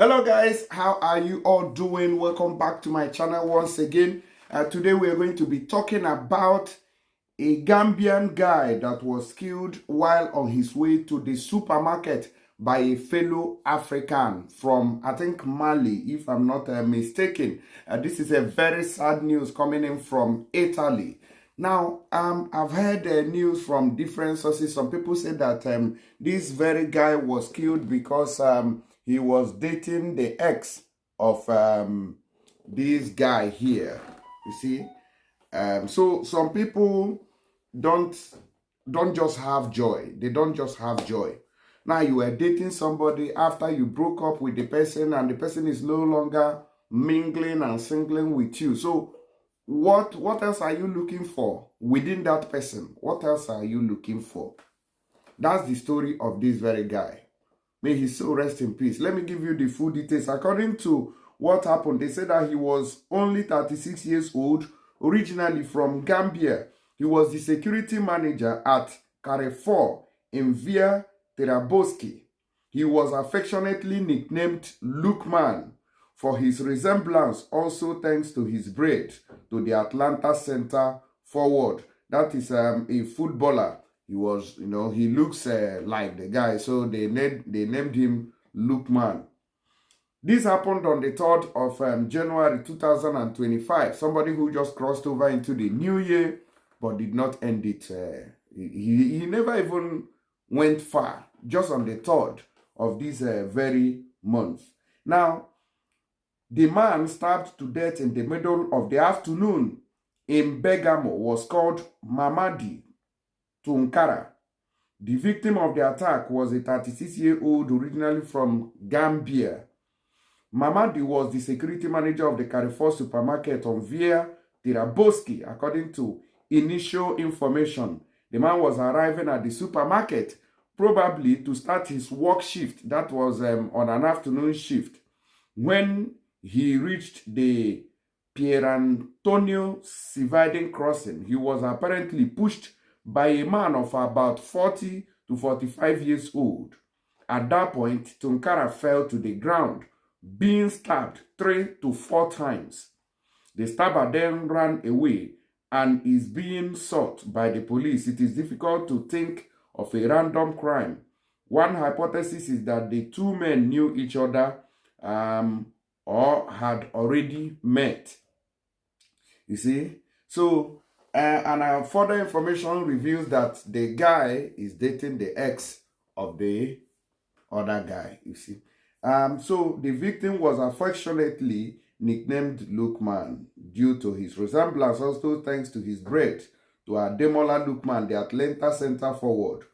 Hello guys, how are you all doing? Welcome back to my channel once again. Today we are going to be talking about a Gambian guy that was killed while on his way to the supermarket by a fellow African from, I think, Mali, if I'm not mistaken. This is a very sad news coming in from Italy. Now, I've heard news from different sources. Some people say that this very guy was killed because he was dating the ex of this guy here. You see, so some people don't just have joy. They don't just have joy. Now you are dating somebody after you broke up with the person, and the person is no longer mingling and singling with you. So what else are you looking for within that person? What else are you looking for? That's the story of this very guy. May his soul rest in peace. Let me give you the full details. According to what happened, they said that he was only 36 years old, originally from Gambia. He was the security manager at Carrefour in Via Teraboski. He was affectionately nicknamed Lookman for his resemblance, also thanks to his braid, to the Atlanta center forward. That is a footballer. He was, he looks like the guy, so they named him Lookman. This happened on the 3rd of January 2025. Somebody who just crossed over into the new year, but did not end it. He never even went far, just on the 3rd of this very month. Now, the man stabbed to death in the middle of the afternoon in Bergamo was called Mamadi Tunkara. The victim of the attack was a 36-year-old originally from Gambia. Mamadi was the security manager of the Carrefour supermarket on Via Teraboski. According to initial information, the man was arriving at the supermarket probably to start his work shift. That was on an afternoon shift. When he reached the Pierantonio Cividing crossing, he was apparently pushed by a man of about 40 to 45 years old. At that point, Tunkara fell to the ground, being stabbed 3 to 4 times. The stabber then ran away and is being sought by the police. It is difficult to think of a random crime. One hypothesis is that the two men knew each other or had already met. You see? So, and further information reveals that the guy is dating the ex of the other guy, you see. So the victim was affectionately nicknamed Lookman due to his resemblance, also thanks to his braid, to Ademola Lookman, the Atlanta center forward.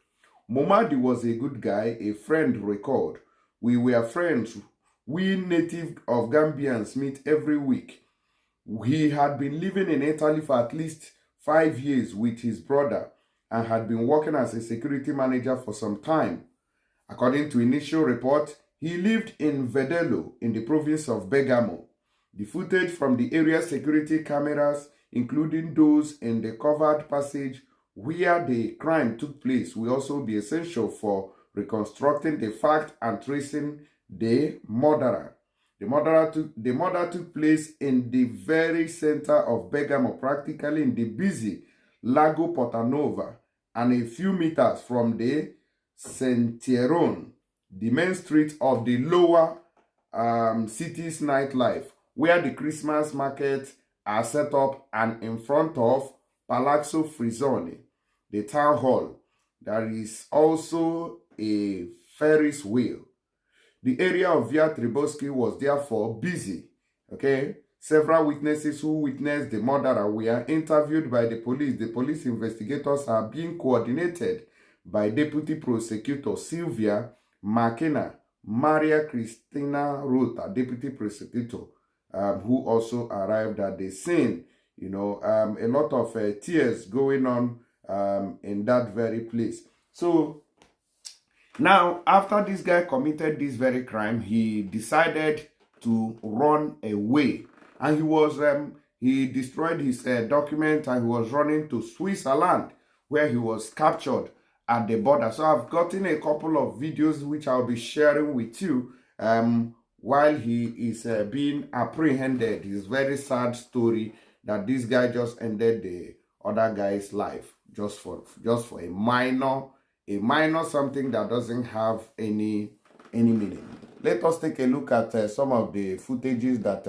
Momadi was a good guy, a friend recalled. We were friends. We native of Gambians meet every week. He had been living in Italy for at least 5 years with his brother and had been working as a security manager for some time. According to initial report, he lived in Vedelo in the province of Bergamo. The footage from the area security cameras, including those in the covered passage where the crime took place, will also be essential for reconstructing the fact and tracing the murderer. The murder took place in the very center of Bergamo, practically in the busy Lago Portanova, and a few meters from the Sentieron, the main street of the lower city's nightlife, where the Christmas markets are set up, and in front of Palazzo Frizzoni, the town hall. There is also a Ferris wheel. The area of Via Teraboski was therefore busy. Okay, several witnesses who witnessed the murderer were interviewed by the police. The police investigators are being coordinated by Deputy Prosecutor Sylvia McKenna, Maria Cristina Rota, Deputy Prosecutor, who also arrived at the scene. A lot of tears going on in that very place. So now, after this guy committed this very crime, he decided to run away, and he destroyed his document, and he was running to Switzerland, where he was captured at the border. So I've gotten a couple of videos which I'll be sharing with you while he is being apprehended. It's a very sad story that this guy just ended the other guy's life just for a minor something that doesn't have any meaning. Let us take a look at some of the footages that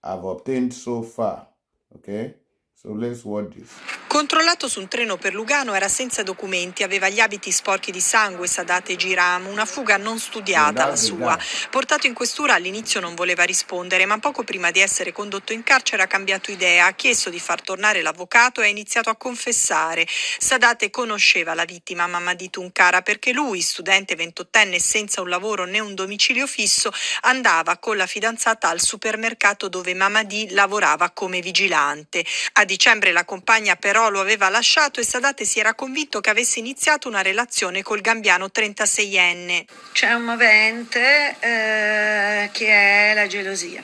I've obtained so far. Okay, so let's watch this. Controllato su un treno per Lugano, era senza documenti, aveva gli abiti sporchi di sangue, Stàbbèd e Giram, una fuga non studiata la sua. Portato in questura all'inizio non voleva rispondere, ma poco prima di essere condotto in carcere ha cambiato idea, ha chiesto di far tornare l'avvocato e ha iniziato a confessare. Stàbbèd conosceva la vittima, Mamadi Tunkara, perché lui, studente 28enne senza un lavoro né un domicilio fisso, andava con la fidanzata al supermercato dove Mamadi lavorava come vigilante. A dicembre la compagna però lo aveva lasciato e Stàbbèd si era convinto che avesse iniziato una relazione col gambiano 36enne. C'è un movente che è la gelosia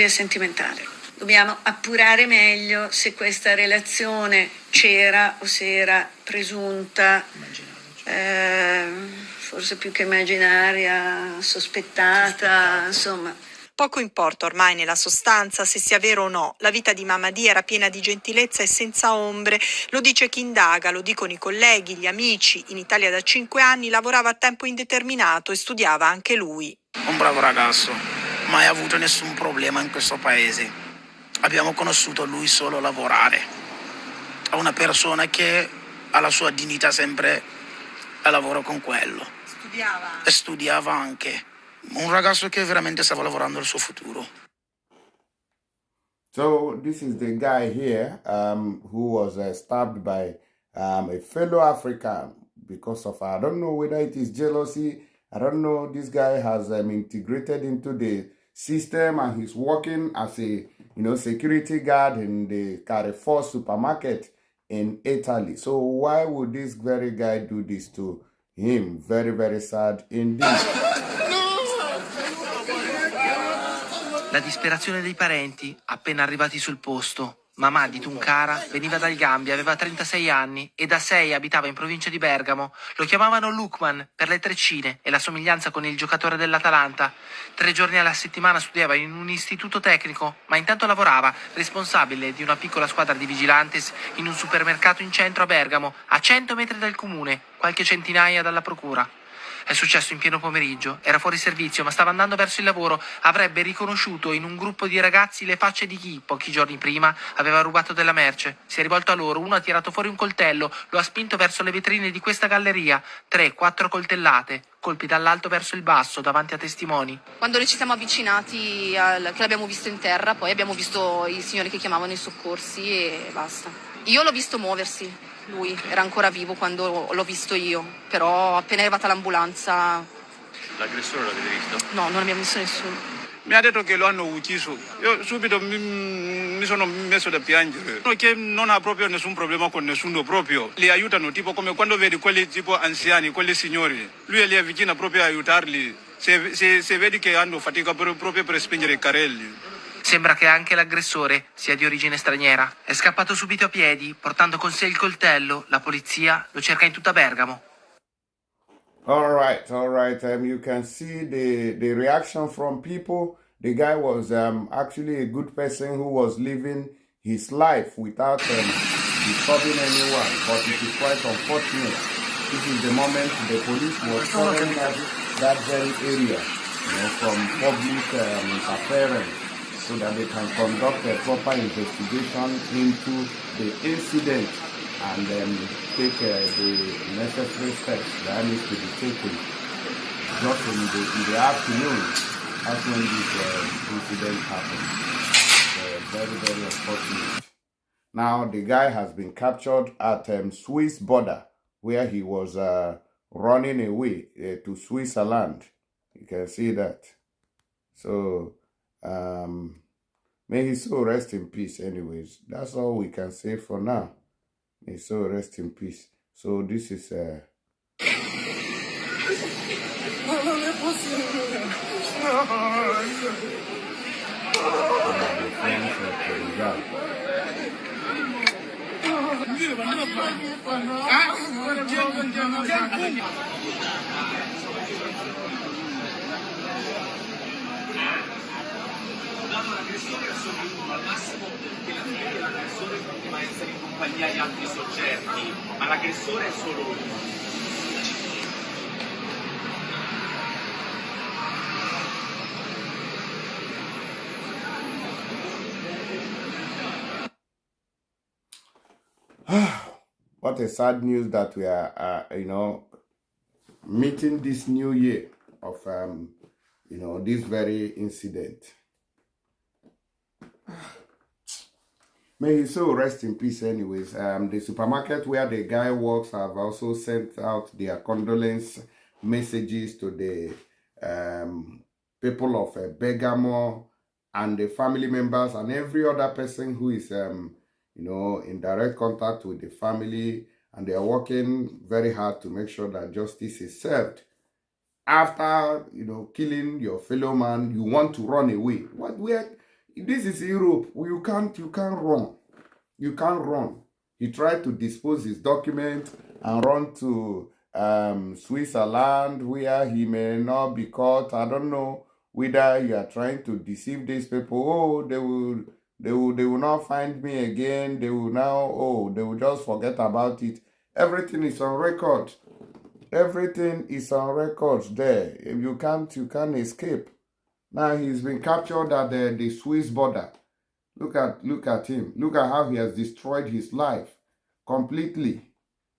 sentimentale. Dobbiamo appurare meglio se questa relazione c'era o se era presunta, forse più che immaginaria, sospettata, insomma. Poco importa ormai nella sostanza se sia vero o no, la vita di Mamadi era piena di gentilezza e senza ombre, lo dice chi indaga, lo dicono i colleghi, gli amici. In Italia da 5 anni lavorava a tempo indeterminato e studiava anche lui. Un bravo ragazzo, mai avuto nessun problema in questo paese. Abbiamo conosciuto lui solo lavorare. È una persona che ha la sua dignità sempre a lavoro con quello. Studiava? E studiava anche. Un ragazzo che veramente stava lavorando al suo futuro. So this is the guy here who was stabbed by a fellow African because of, I don't know whether it is jealousy. I don't know. This guy has integrated into the system and he's working as a security guard in the Carrefour supermarket in Italy. So why would this very guy do this to him? Very, very sad indeed. La disperazione dei parenti, appena arrivati sul posto. Mamadi Tunkara veniva dal Gambia, aveva 36 anni e da 6 abitava in provincia di Bergamo. Lo chiamavano Lukman per le treccine e la somiglianza con il giocatore dell'Atalanta. 3 giorni alla settimana studiava in un istituto tecnico, ma intanto lavorava, responsabile di una piccola squadra di vigilantes in un supermercato in centro a Bergamo, a 100 metri dal comune, qualche centinaia dalla procura. È successo in pieno pomeriggio, era fuori servizio ma stava andando verso il lavoro, avrebbe riconosciuto in un gruppo di ragazzi le facce di chi, pochi giorni prima, aveva rubato della merce. Si è rivolto a loro, uno ha tirato fuori un coltello, lo ha spinto verso le vetrine di questa galleria, 3-4 coltellate, colpi dall'alto verso il basso, davanti a testimoni. Quando noi ci siamo avvicinati, che l'abbiamo visto in terra, poi abbiamo visto i signori che chiamavano i soccorsi e basta. Io l'ho visto muoversi. Lui era ancora vivo quando l'ho visto io, però appena è arrivata l'ambulanza... L'aggressore l'avete visto? No, non abbiamo visto nessuno. Mi ha detto che lo hanno ucciso. Io subito mi sono messo da piangere. Che non ha proprio nessun problema con nessuno proprio. Li aiutano, tipo come quando vedi quelli tipo anziani, quelli signori. Lui li avvicina proprio a aiutarli. Se vedi che hanno fatica proprio per spingere i carrelli. Sembra che anche l'aggressore sia di origine straniera. È scappato subito a piedi, portando con sé il coltello. La polizia lo cerca in tutta Bergamo. All right. You can see the reaction from people. The guy was actually a good person who was living his life without disturbing anyone. But it is quite unfortunate. This is the moment the police was covering that very area, from public interference, so that they can conduct a proper investigation into the incident and take the necessary steps that needs to be taken. Just in the afternoon, that's when this incident happened. Very, very unfortunate. Now the guy has been captured at Swiss border, where he was running away to Switzerland. You can see that. So may his soul rest in peace anyways. That's all we can say for now. May his soul rest in peace. So this is dato l'aggressore è solo uno, al massimo che la figlia dell'aggressore continua a essere in compagnia di altri soggetti, ma l'aggressore è solo uno. What a sad news that we are, meeting this new year of, this very incident. May his soul rest in peace anyways. The supermarket where the guy works have also sent out their condolence messages to the people of Bergamo and the family members and every other person who is, in direct contact with the family, and they are working very hard to make sure that justice is served. After, killing your fellow man, you want to run away. This is Europe. You can't run. You can't run. He tried to dispose his document and run to Switzerland, where he may not be caught. I don't know whether you are trying to deceive these people. Oh, they will not find me again. They will just forget about it. Everything is on record. Everything is on record there. You can't escape. Now he's been captured at the Swiss border. Look at him. Look at how he has destroyed his life completely.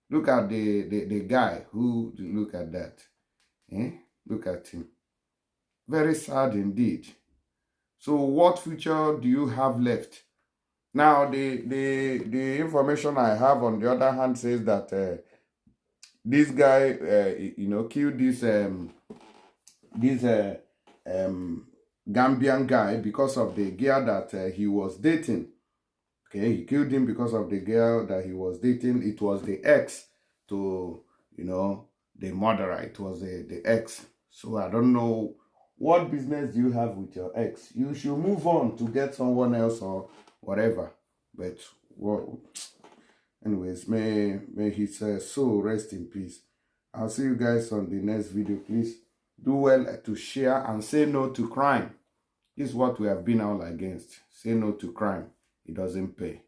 Look at the guy who, look at that. Look at him. Very sad indeed. So what future do you have left? Now the information I have on the other hand says that this guy killed this Gambian guy because of the girl that he was dating. Okay, he killed him because of the girl that he was dating. It was the ex to, the murderer. It was the ex. So I don't know, what business do you have with your ex? You should move on to get someone else or whatever. But, well, anyways, may his soul rest in peace. I'll see you guys on the next video. Please do well to share and say no to crime. This is what we have been all against. Say no to crime. It doesn't pay.